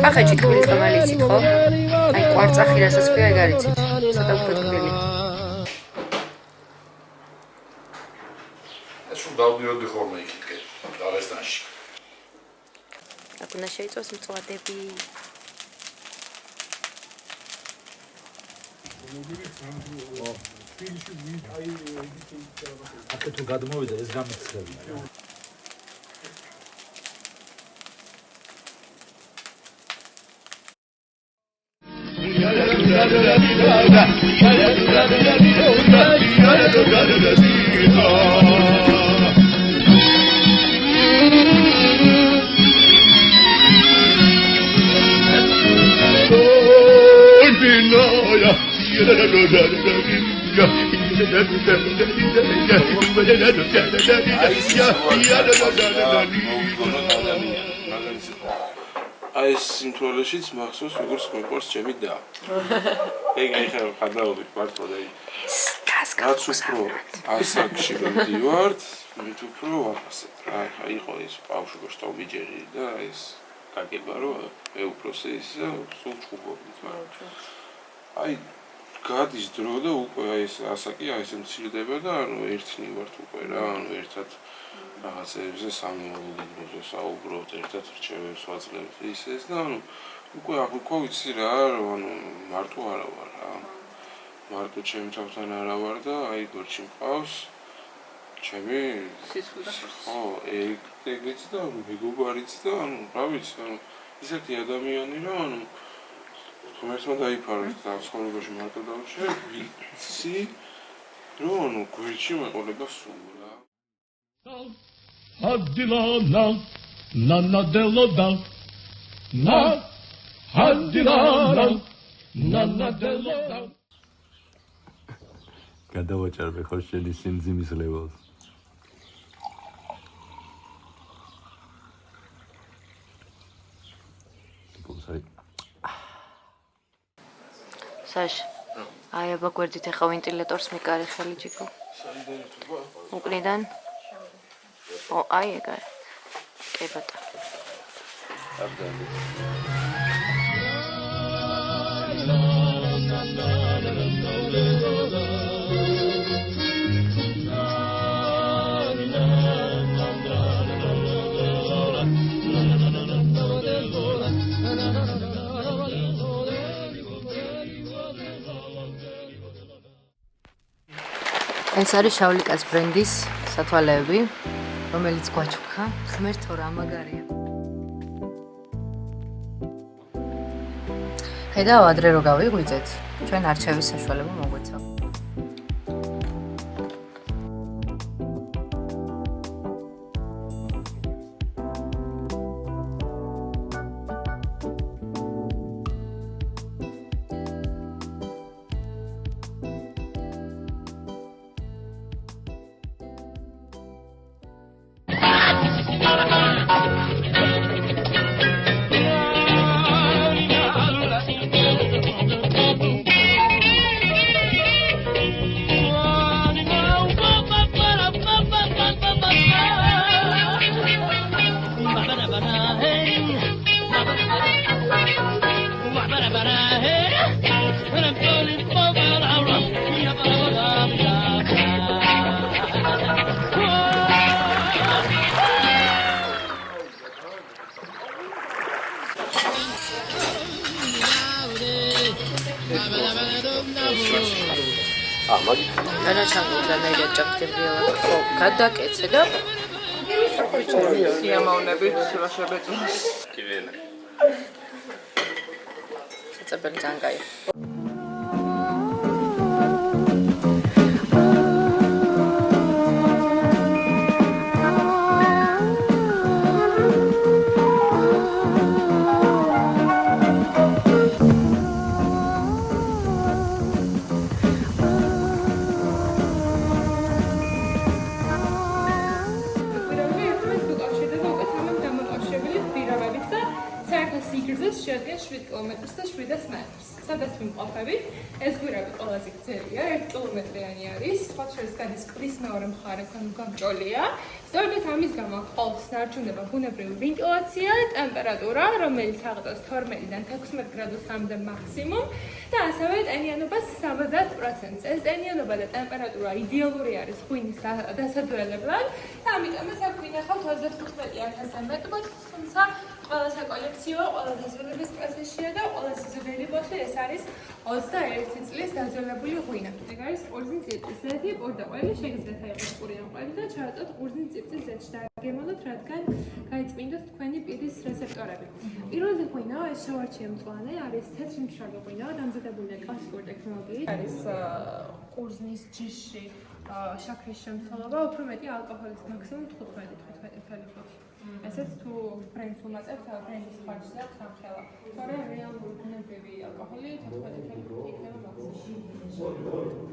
კახეთში თბილი ხმალი იცით ხო? აი კვარწახი რასაც ქვია ეგ არ იცით. ცოტა უფრო თბილი. ეს რომ დავდიოდი ხოლმე იქითკენ დაღესტანში. აქ უნდა შეიწოს მწვადები. აქ თუ გადმოვიდა ეს გამიცხები. აი ეს სიმთვრალეშიც მახსოვს როგორც მეყვარს ჩემი და. ეგ ახლა გადავიდეთ მართლა და რაც უფრო ასაკში მივდივართ, მით უფრო ვაფასებ რა. იყო ეს ბავშვობა შტობიჯერი და ეს გაგება რომ მე უფროსი ისე სულ ჩხუბობდით, მაგრამ აი გადის დრო და უკვე აი ეს ასაკი აი ესე მცირდება და ანუ ერთნი ვართ უკვე რა, ანუ ერთად რაღაცებზე სამომავლოდ საუბრობთ, ერთად რჩევებს ვაძლევთ ისეს და ანუ უკვე აღვიქვა ვიცი რა, რომ ანუ მარტო არა ვარ რა. მარტო ჩემი თავთან არა ვარ და აი გორჩი მყავს ჩემი ხო, ეგეც და მეგობარიც და ანუ რა ვიცი, ანუ ისეთი ადამიანი რა, ანუ ღმერთმა დაიფაროს და ცხოვრებაში მარტო დავშე, ვიცი რომ ანუ გვერდში მეყოლება სულ რა. Hadilana, nana deloda, na, hadilana, nana deloda. გადავაჭარბე ხო შენი სიმძიმის ლეველს. საშ, აი აბა გვერდით ახლა ვენტილატორს მიკარი ხელი ჯიქო. საიდან თუ უკნიდან? ო, აი ეგა. კი ბატონო. ეს არის შავლიკას ბრენდის სათვალეები, რომელიც გვაჩუქა. ღმერთო რა მაგარია. ხედავ ადრე რო გავიღვიძეთ, ჩვენ არჩევის საშუალება მოგვეცა. დანაირად ჭაფტებიალა ხო გადაკეცე და სიამოვნებით შევაშებეწოს. კივენა. წებელი ძალიან კაი. შეადგენს 7 კილომეტრს და 700 მეტრს. სადაც ვიმყოფებით, ეს გვირაბი ყველაზე გრძელია, 1 კილომეტრიანი არის, სხვა შორის გადის კლდის მეორე მხარეს, ანუ გამჭოლია. სწორედ ამის გამო ყავს ნარჩუნება ბუნებრივი ვენტილაცია, ტემპერატურა, რომელიც აღწევს 12-დან 16 გრადუსამდე მაქსიმუმ და ასევე ტენიანობას 70%. ეს ტენიანობა და ტემპერატურა იდეალური არის ღვინის დასაძველებლად და ამიტომაც აქ ვინახავთ 35,000 მეტრს, თუმცა ყველა საკოლექციო, ყველა დაძველების პროცესია და ყველაზე ძველი ბოთლი ეს არის 21 წლის დაძველებული ღვინა. ეგ არის ყურძნის წიფრის ზეთი, პორტაყველი, შეგიძლიათ აიღოთ პური ან ყველი და ჩააწოთ ყურძნის წიფრის ზეთში და აგემოვნოთ, რადგან გაიწმინდოთ თქვენი პირის რეცეპტორები. პირველი ღვინა, ეს შევარჩიე მწვანე, არის თეთრი მშრალი ღვინა, დამზადებულია კლასიკური ტექნოლოგიით. არის ყურძნის ჯიშში შაქრის შემცველობა, უფრო მეტი ალკოჰოლის მაქსიმუმ 15. ესეც თუ ბრენდს უმაწებთ, ბრენდის ხარჯზე აქვს ამხელა. თორემ რეალური ბუნებრივი ალკოჰოლი 14% იქნება მაქსიმუმ.